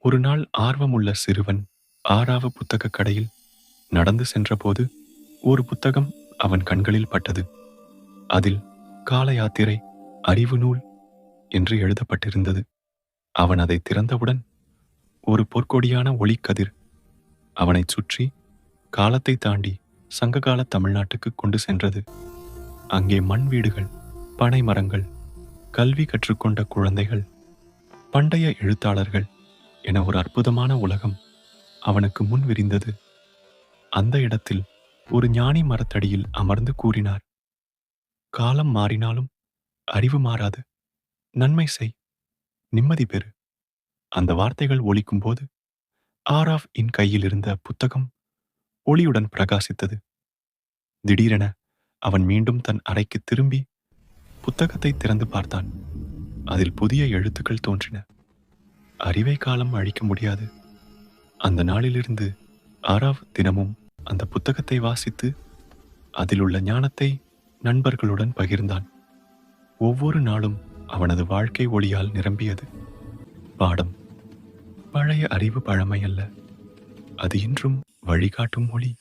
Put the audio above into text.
ஒரு நாள் ஆர்வமுள்ள சிறுவன் ஆறாவ புத்தகக் கடையில் நடந்து சென்றபோது ஒரு புத்தகம் அவன் கண்களில் பட்டது. அதில் கால யாத்திரை அறிவு நூல் என்று எழுதப்பட்டிருந்தது. அவன் அதை திறந்தவுடன் ஒரு பொற்கொடியான ஒளிக்கதிர் அவனைச் சுற்றி காலத்தை தாண்டி சங்ககால தமிழ்நாட்டுக்கு கொண்டு சென்றது. அங்கே மண் வீடுகள், பனை மரங்கள், கல்வி கற்றுக்கொண்ட குழந்தைகள், பண்டைய எழுத்தாளர்கள் என ஒரு அற்புதமான உலகம் அவனுக்கு முன் விரிந்தது. அந்த இடத்தில் ஒரு ஞானி மரத்தடியில் அமர்ந்து கூறினார், காலம் மாறினாலும் அறிவு மாறாது. நன்மை செய், நிம்மதி பெறு. அந்த வார்த்தைகள் ஒலிக்கும் போது ஆராவ் இன் கையில் இருந்த புத்தகம் ஒளியுடன் பிரகாசித்தது. திடீரென அவன் மீண்டும் தன் அறைக்கு திரும்பி புத்தகத்தை திறந்து பார்த்தான். அதில் புதிய எழுத்துக்கள் தோன்றின. அறிவை காலம் அழிக்க முடியாது. அந்த நாளிலிருந்து ஆராவ் தினமும் அந்த புத்தகத்தை வாசித்து அதிலுள்ள ஞானத்தை நண்பர்களுடன் பகிர்ந்தான். ஒவ்வொரு நாளும் அவனது வாழ்க்கை ஒளியால் நிரம்பியது. பாடம்: பழைய அறிவு பழமை அல்ல, அது இன்றும் வழிகாட்டும் ஒளி.